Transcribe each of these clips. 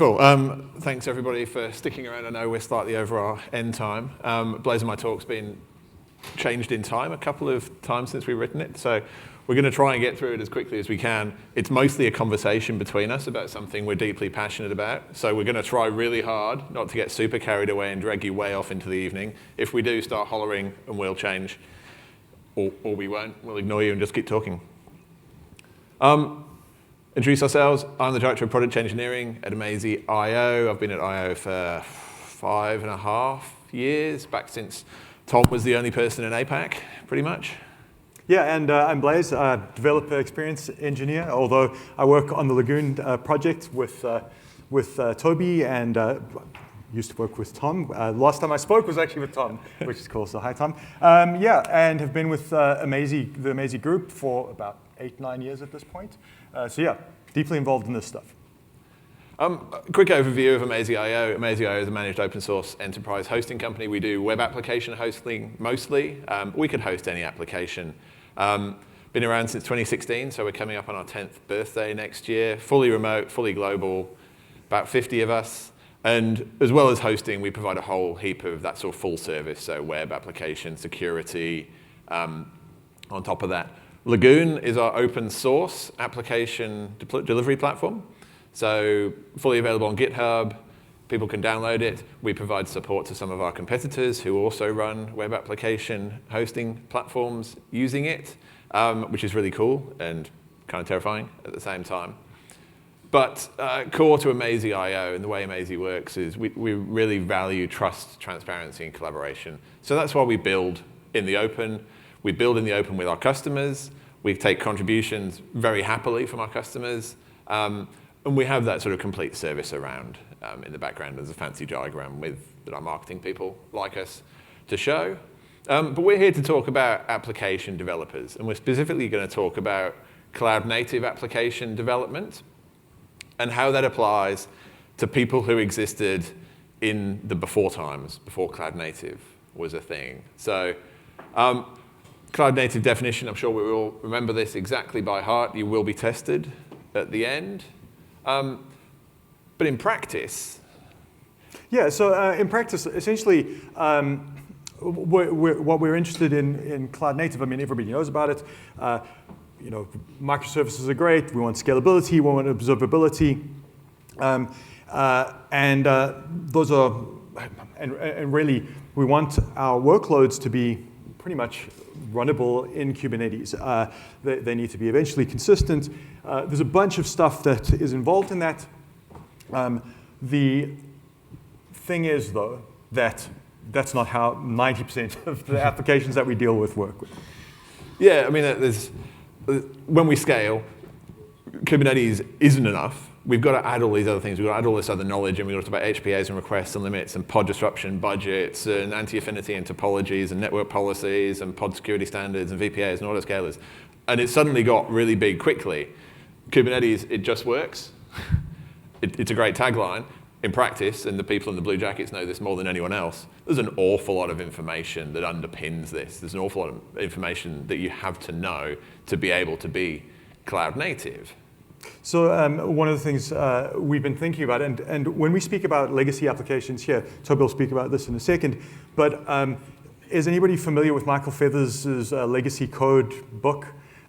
Beautiful. Thanks everybody for sticking around. I know we're slightly over our end time. Blaze of my talk's been changed in time a couple of times since we've written it, so we're going to try and get through it as quickly as we can. It's mostly a conversation between us about something we're deeply passionate about, so we're going to try really hard not to get super carried away and drag you way off into the evening. If we do start hollering, and we'll change, or we won't, we'll ignore you and just keep talking. Introduce ourselves. I'm the Director of Product Engineering at k8s-y. I've been at I.O. for 5.5 years, back since Tom was the only person in APAC, pretty much. Yeah, and I'm Blaze, developer experience engineer, although I work on the Lagoon project with Toby and used to work with Tom. Last time I spoke was actually with Tom, which is cool, so hi Tom. Yeah, and have been with the Amazy group for about 8-9 years at this point. So yeah, deeply involved in this stuff. Quick overview of Amazy.io. Amazy.io is a managed open source enterprise hosting company. We do web application hosting mostly. We could host any application. Been around since 2016, so we're coming up on our 10th birthday next year. Fully remote, fully global, about 50 of us. And as well as hosting, we provide a whole heap of that sort of full service, so web application, security, on top of that. Lagoon is our open source application delivery platform. So fully available on GitHub, people can download it. We provide support to some of our competitors who also run web application hosting platforms using it, which is really cool and kind of terrifying at the same time. But core to Amazy.io and the way Amazy works is we really value trust, transparency, and collaboration. So that's why we build in the open. We build in the open with our customers. We take contributions very happily from our customers. And we have that sort of complete service around in the background. There's a fancy diagram that our marketing people like us to show. But we're here to talk about application developers. And we're specifically going to talk about cloud-native application development and how that applies to people who existed in the before times, before cloud-native was a thing. So cloud-native definition, I'm sure we all remember this exactly by heart. You will be tested at the end. But in practice? Yeah, so in practice, essentially, what we're interested in cloud native, I mean, everybody knows about it. Microservices are great. We want scalability. We want observability. Those are, and really, we want our workloads to be pretty much runnable in Kubernetes. They need to be eventually consistent. There's a bunch of stuff that is involved in that. The thing is, though, that's not how 90% of the applications that we deal with work. Yeah, I mean, when we scale, Kubernetes isn't enough. We've got to add all these other things. We've got to add all this other knowledge, and we've got to talk about HPAs and requests and limits and pod disruption budgets and anti-affinity and topologies and network policies and pod security standards and VPAs and autoscalers. And it suddenly got really big quickly. Kubernetes, it just works. It's a great tagline. In practice, and the people in the blue jackets know this more than anyone else, there's an awful lot of information that underpins this. There's an awful lot of information that you have to know to be able to be cloud native. So one of the things we've been thinking about, and when we speak about legacy applications here, Toby will speak about this in a second, but is anybody familiar with Michael Feathers' legacy code book?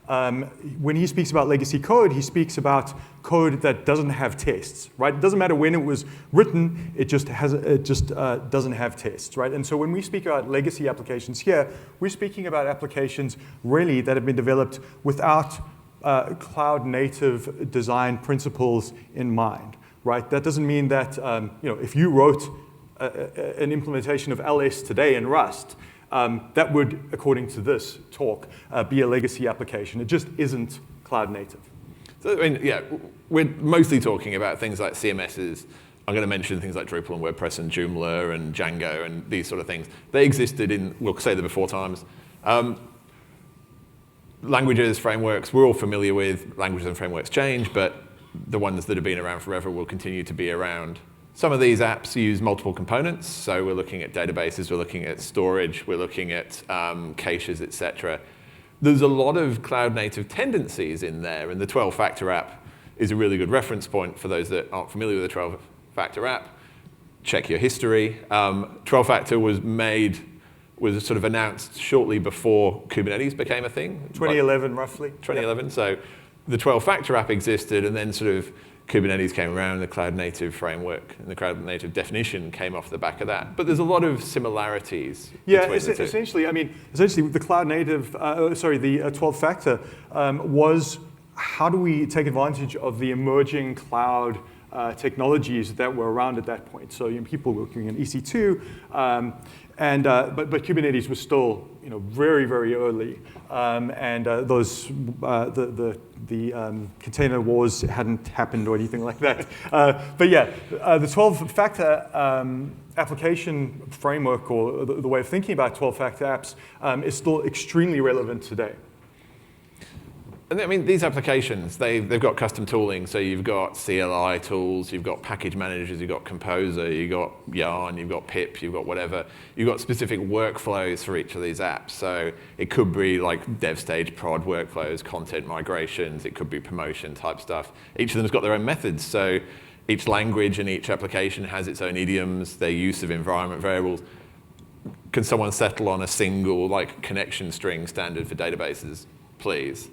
When he speaks about legacy code, he speaks about code that doesn't have tests, right? It doesn't matter when it was written, it just doesn't have tests, right? And so when we speak about legacy applications here, we're speaking about applications really that have been developed without cloud-native design principles in mind, right? That doesn't mean that if you wrote an implementation of LS today in Rust, that would, according to this talk, be a legacy application. It just isn't cloud-native. So, I mean, yeah, we're mostly talking about things like CMSs. I'm going to mention things like Drupal and WordPress and Joomla and Django and these sort of things. They existed in, we'll say, the before times. Languages, frameworks, we're all familiar with. Languages and frameworks change, but the ones that have been around forever will continue to be around. Some of these apps use multiple components, so we're looking at databases, we're looking at storage, we're looking at caches, etc. There's a lot of cloud-native tendencies in there, and the 12-factor app is a really good reference point for those that aren't familiar with the 12-factor app, check your history. 12-factor was sort of announced shortly before Kubernetes became a thing. 2011, roughly. 2011. Yep. So the 12-factor app existed, and then sort of Kubernetes came around, the cloud-native framework and the cloud-native definition came off the back of that. But there's a lot of similarities between the two. Essentially, the cloud-native, the 12-factor was how do we take advantage of the emerging cloud technologies that were around at that point. So people were working in EC2, but Kubernetes was still very, very early, and the container wars hadn't happened or anything like that. But yeah, the 12-factor application framework, or the way of thinking about 12-factor apps, is still extremely relevant today. And I mean, these applications, they've got custom tooling. So you've got CLI tools, you've got package managers, you've got Composer, you've got Yarn, you've got pip, you've got whatever. You've got specific workflows for each of these apps. So it could be like dev stage prod workflows, content migrations, it could be promotion type stuff. Each of them's got their own methods. So each language and each application has its own idioms, their use of environment variables. Can someone settle on a single connection string standard for databases, please?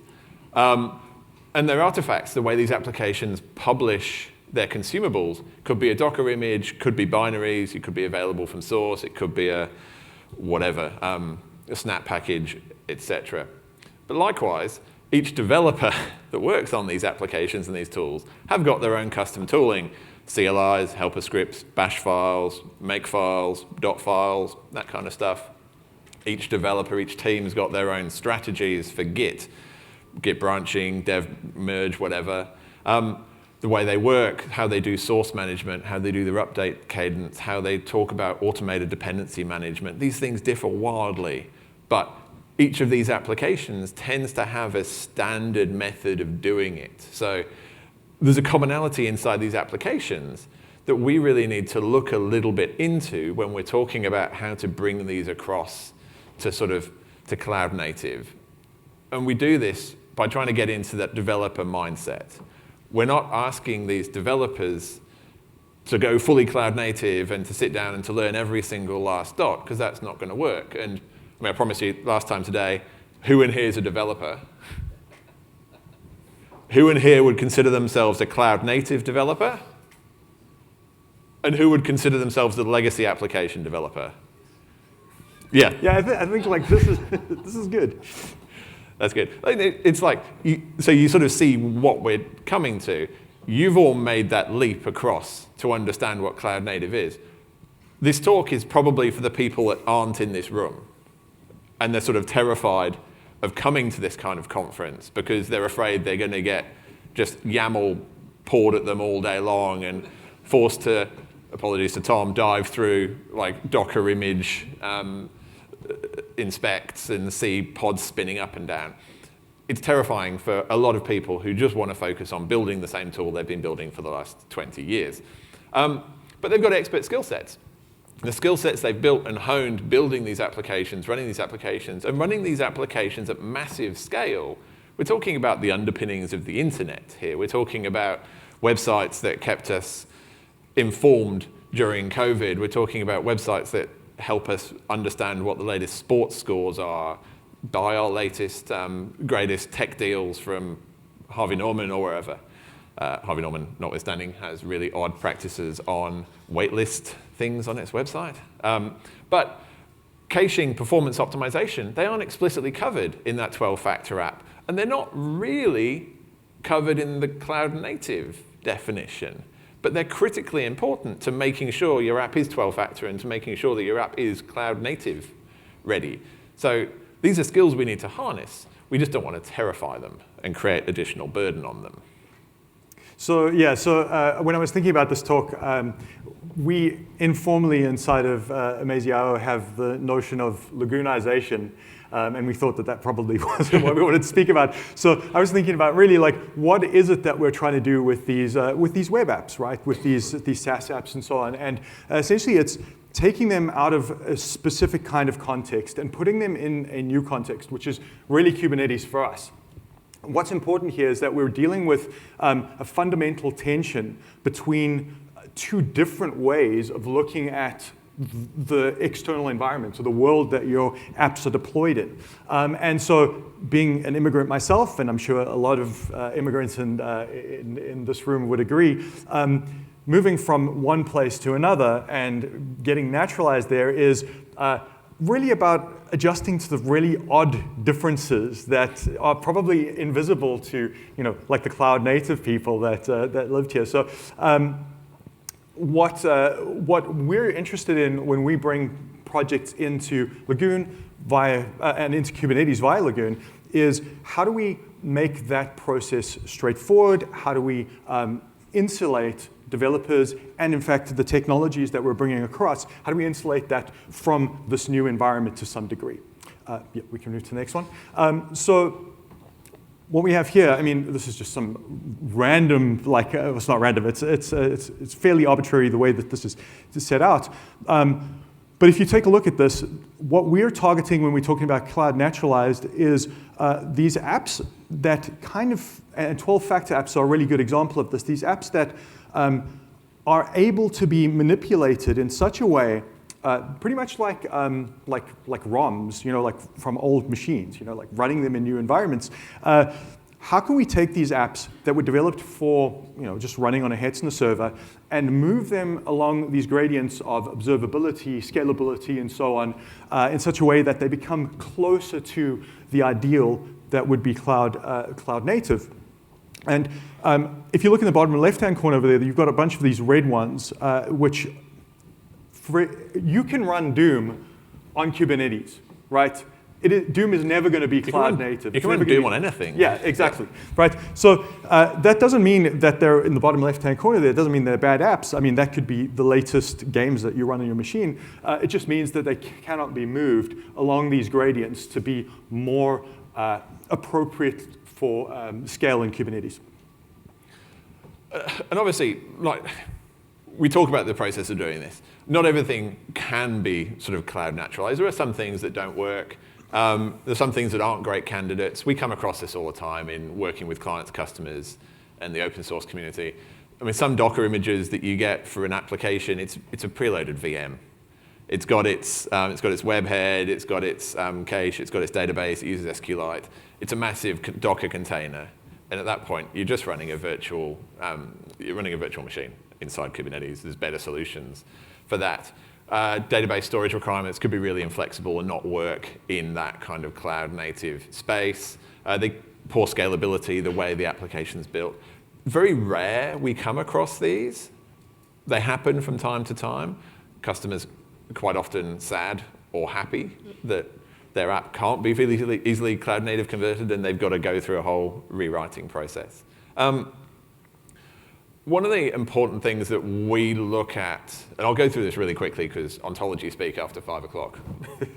And their artifacts, the way these applications publish their consumables, could be a Docker image, could be binaries, it could be available from source, it could be a whatever, a snap package, etc. But likewise, each developer that works on these applications and these tools have got their own custom tooling, CLIs, helper scripts, bash files, make files, dot files, that kind of stuff. Each developer, each team's got their own strategies for Git branching, dev merge, whatever. The way they work, how they do source management, how they do their update cadence, how they talk about automated dependency management. These things differ wildly, but each of these applications tends to have a standard method of doing it. So there's a commonality inside these applications that we really need to look a little bit into when we're talking about how to bring these across to cloud native. And we do this by trying to get into that developer mindset. We're not asking these developers to go fully cloud native and to sit down and to learn every single last dot, because that's not going to work. And I promise you, last time today, who in here is a developer? Who in here would consider themselves a cloud native developer? And who would consider themselves a legacy application developer? Yeah. Yeah, I think this is good. That's good. It's so you sort of see what we're coming to. You've all made that leap across to understand what cloud native is. This talk is probably for the people that aren't in this room, and they're sort of terrified of coming to this kind of conference because they're afraid they're going to get just YAML poured at them all day long and forced to, apologies to Tom, dive through Docker image inspects and see pods spinning up and down. It's terrifying for a lot of people who just want to focus on building the same tool they've been building for the last 20 years. But they've got expert skill sets. The skill sets they've built and honed building these applications, running these applications, and running these applications at massive scale. We're talking about the underpinnings of the internet here. We're talking about websites that kept us informed during COVID. We're talking about websites that help us understand what the latest sports scores are, buy our latest, greatest tech deals from Harvey Norman or wherever. Harvey Norman, notwithstanding, has really odd practices on waitlist things on its website. But caching, performance optimization, they aren't explicitly covered in that 12-factor app. And they're not really covered in the cloud native definition. But they're critically important to making sure your app is 12-factor and to making sure that your app is cloud native ready. So these are skills we need to harness. We just don't want to terrify them and create additional burden on them. So yeah, when I was thinking about this talk, we informally inside of Amaze.io have the notion of Lagoonization. And we thought that probably wasn't what we wanted to speak about. So I was thinking about really what is it that we're trying to do with these web apps, right? With these SaaS apps and so on. And essentially it's taking them out of a specific kind of context and putting them in a new context, which is really Kubernetes for us. What's important here is that we're dealing with a fundamental tension between two different ways of looking at the external environment, so the world that your apps are deployed in. And so being an immigrant myself, and I'm sure a lot of immigrants in this room would agree, moving from one place to another and getting naturalized there is really about adjusting to the really odd differences that are probably invisible to, like the cloud native people that lived here. So what we're interested in when we bring projects into Lagoon and into Kubernetes via Lagoon is how do we make that process straightforward? How do we insulate developers and, in fact, the technologies that we're bringing across? How do we insulate that from this new environment to some degree? Yeah, we can move to the next one. So what we have here, I mean, this is just some random, it's not random, it's fairly arbitrary the way that this is set out. But if you take a look at this, what we're targeting when we're talking about cloud naturalized is these apps that kind of, and 12-factor apps are a really good example of this, these apps that are able to be manipulated in such a way, pretty much like ROMs, like from old machines, like running them in new environments. How can we take these apps that were developed for just running on a Hetzner server and move them along these gradients of observability, scalability, and so on in such a way that they become closer to the ideal that would be cloud native? And if you look in the bottom left-hand corner over there, you've got a bunch of these red ones, which you can run Doom on Kubernetes, right? Doom is never going to be cloud native. You can run Doom on anything. Yeah, exactly. Right. So that doesn't mean that they're in the bottom left-hand corner there. It doesn't mean they're bad apps. I mean, that could be the latest games that you run on your machine. It just means that they cannot be moved along these gradients to be more appropriate for scale in Kubernetes. And obviously, we talk about the process of doing this. Not everything can be sort of cloud naturalized. There are some things that don't work. There's some things that aren't great candidates. We come across this all the time in working with clients, customers, and the open source community. I mean, some Docker images that you get for an application, it's a preloaded VM. It's got its webhead, it's got its cache, it's got its database, it uses SQLite. It's a massive Docker container. And at that point, you're just running a virtual machine inside Kubernetes. There's better solutions for that. Database storage requirements could be really inflexible and not work in that kind of cloud native space. The poor scalability, the way the application's built. Very rare we come across these. They happen from time to time. Customers are quite often sad or happy that their app can't be really easily cloud native converted and they've got to go through a whole rewriting process. One of the important things that we look at, and I'll go through this really quickly because ontology speak after 5 o'clock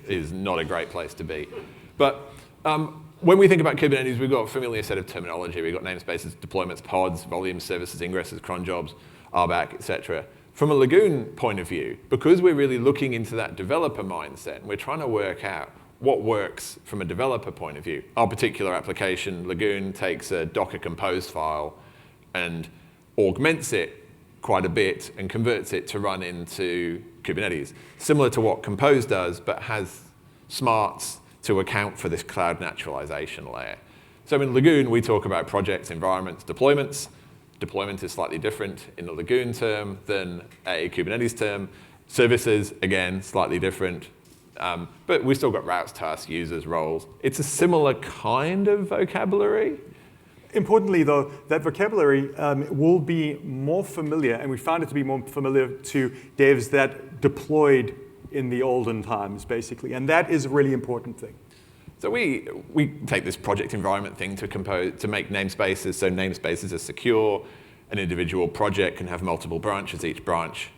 is not a great place to be. But when we think about Kubernetes, we've got a familiar set of terminology. We've got namespaces, deployments, pods, volumes, services, ingresses, cron jobs, RBAC, etc. From a Lagoon point of view, because we're really looking into that developer mindset, and we're trying to work out what works from a developer point of view. Our particular application, Lagoon, takes a Docker Compose file and augments it quite a bit and converts it to run into Kubernetes. Similar to what Compose does, but has smarts to account for this cloud naturalization layer. So in Lagoon, we talk about projects, environments, deployments. Deployment is slightly different in the Lagoon term than a Kubernetes term. Services, again, slightly different. But we've still got routes, tasks, users, roles. It's a similar kind of vocabulary. Importantly, though, that vocabulary will be more familiar, and we found it to be more familiar to devs that deployed in the olden times, basically. And that is a really important thing. So we take this project environment thing to make namespaces. So namespaces are secure. An individual project can have multiple branches. Each branch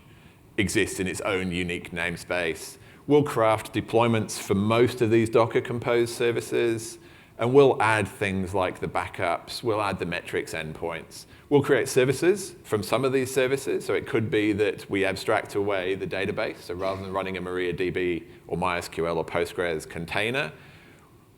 exists in its own unique namespace. We'll craft deployments for most of these Docker Compose services. And we'll add things like the backups. We'll add the metrics endpoints. We'll create services from some of these services. So it could be that we abstract away the database. So rather than running a MariaDB or MySQL or Postgres container,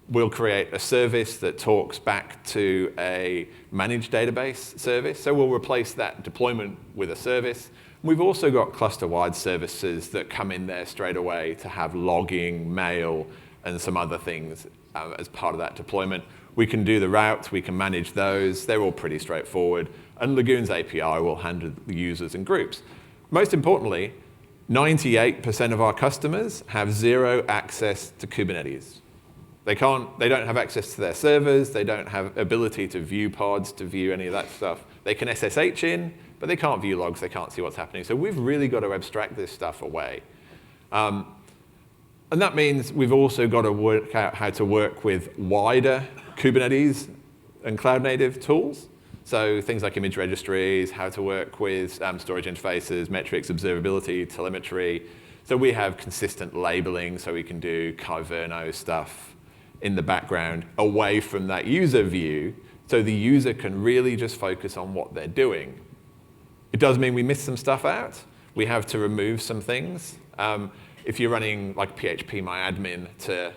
we'll create a service that talks back to a managed database service. So we'll replace that deployment with a service. We've also got cluster-wide services that come in there straight away to have logging, mail, and some other things as part of that deployment. We can do the routes, we can manage those. They're all pretty straightforward. And Lagoon's API will handle the users and groups. Most importantly, 98% of our customers have zero access to Kubernetes. They don't have access to their servers. They don't have ability to view pods, to view any of that stuff. They can SSH in, but they can't view logs. They can't see what's happening. So we've really got to abstract this stuff away. And that means we've also got to work out how to work with wider Kubernetes and cloud-native tools. So things like image registries, how to work with storage interfaces, metrics, observability, telemetry. So we have consistent labeling, so we can do Kyverno stuff in the background away from that user view, so the user can really just focus on what they're doing. It does mean we miss some stuff out. We have to remove some things. If you're running like PHP MyAdmin to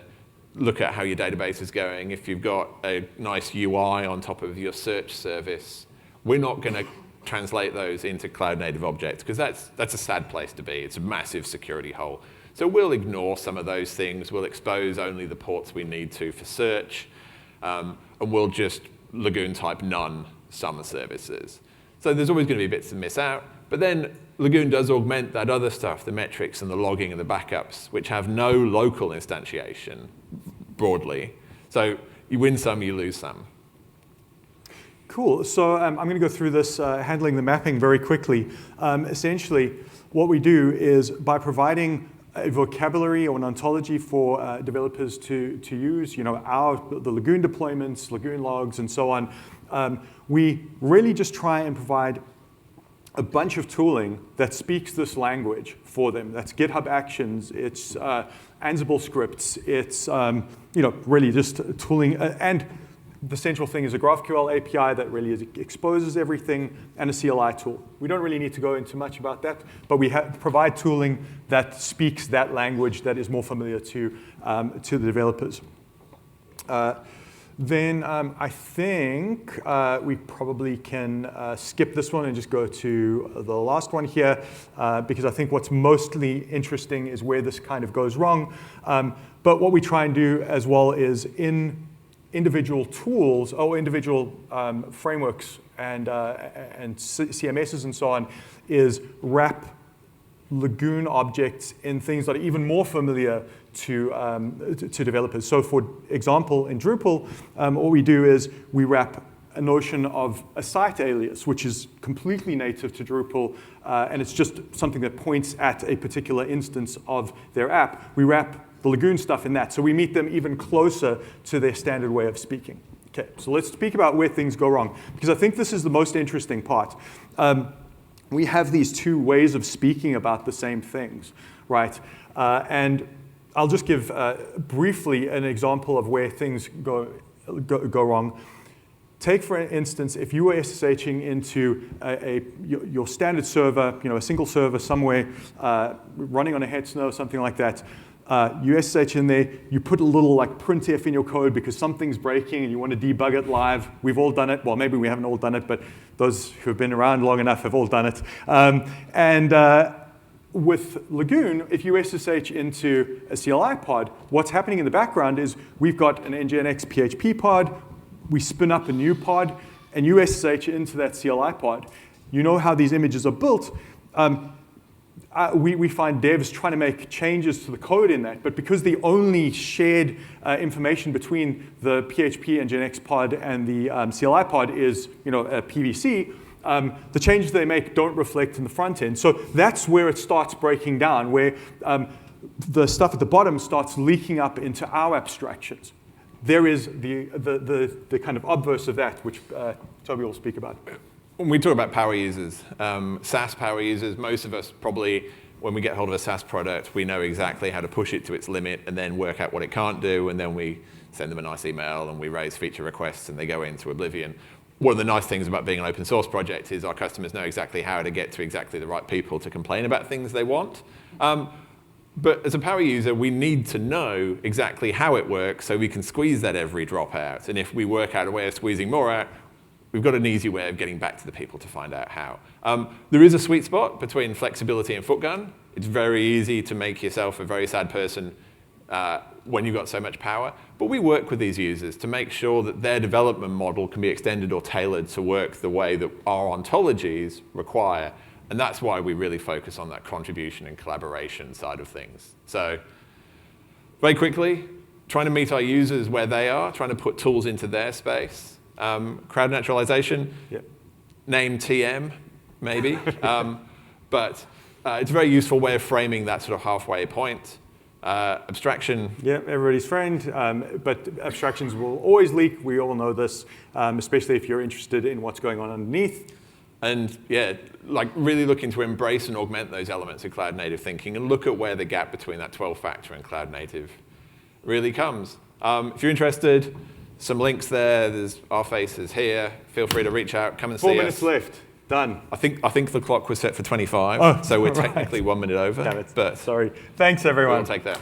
look at how your database is going, if you've got a nice UI on top of your search service, we're not going to translate those into cloud-native objects, because that's a sad place to be. It's a massive security hole. So we'll ignore some of those things. We'll expose only the ports we need to for search, and we'll just Lagoon type none some services. So there's always going to be bits to miss out. But then Lagoon does augment that other stuff, the metrics and the logging and the backups, which have no local instantiation broadly. So you win some, you lose some. Cool. So I'm going to go through this, handling the mapping very quickly. Essentially, what we do is by providing a vocabulary or an ontology for developers to use, the Lagoon deployments, Lagoon logs, and so on, we really just try and provide a bunch of tooling that speaks this language for them. That's GitHub Actions, it's Ansible scripts, it's really just tooling. And the central thing is a GraphQL API that really exposes everything, and a CLI tool. We don't really need to go into much about that, but we provide tooling that speaks that language that is more familiar to the developers. Then I think we probably can skip this one and just go to the last one here, because I think what's mostly interesting is where this kind of goes wrong. But what we try and do as well is in individual tools or individual frameworks and CMSs and so on, is wrap Lagoon objects in things that are even more familiar to developers. So for example, in Drupal, what we do is we wrap a notion of a site alias, which is completely native to Drupal, and it's just something that points at a particular instance of their app. We wrap the Lagoon stuff in that, so we meet them even closer to their standard way of speaking. Okay, so let's speak about where things go wrong, because I think this is the most interesting part. We have these two ways of speaking about the same things, right? And I'll just give briefly an example of where things go wrong. Take, for instance, if you were SSHing into your standard server, a single server somewhere running on a head snow, something like that. You SSH in there, you put a little printf in your code because something's breaking and you want to debug it live. We've all done it. Well, maybe we haven't all done it, but those who have been around long enough have all done it. With Lagoon, if you SSH into a CLI pod, what's happening in the background is we've got an nginx PHP pod, we spin up a new pod, and you SSH into that CLI pod. You know how these images are built. We find devs trying to make changes to the code in that, but because the only shared information between the PHP nginx pod and the CLI pod is a PVC, the changes they make don't reflect in the front end. So that's where it starts breaking down, where the stuff at the bottom starts leaking up into our abstractions. There is the kind of obverse of that, which Toby will speak about. When we talk about power users, SaaS power users, most of us probably, when we get hold of a SaaS product, we know exactly how to push it to its limit and then work out what it can't do, and then we send them a nice email and we raise feature requests and they go into oblivion. One of the nice things about being an open source project is our customers know exactly how to get to exactly the right people to complain about things they want. But as a power user, we need to know exactly how it works so we can squeeze that every drop out. And if we work out a way of squeezing more out, we've got an easy way of getting back to the people to find out how. There is a sweet spot between flexibility and footgun. It's very easy to make yourself a very sad person when you've got so much power. But we work with these users to make sure that their development model can be extended or tailored to work the way that our ontologies require. And that's why we really focus on that contribution and collaboration side of things. So very quickly, trying to meet our users where they are, trying to put tools into their space. Crowd naturalization, Yep. name TM, maybe. But it's a very useful way of framing that sort of halfway point. Abstraction. Yeah, everybody's friend, but abstractions will always leak. We all know this, especially if you're interested in what's going on underneath. And yeah, like really looking to embrace and augment those elements of cloud native thinking and look at where the gap between that 12-factor and cloud native really comes. If you're interested, some links there. There's our faces here. Feel free to reach out, come and see us. 4 minutes left. Done. I think the clock was set for 25, so we're technically 1 minute over. Damn it. But sorry. Thanks, everyone. we'll take that.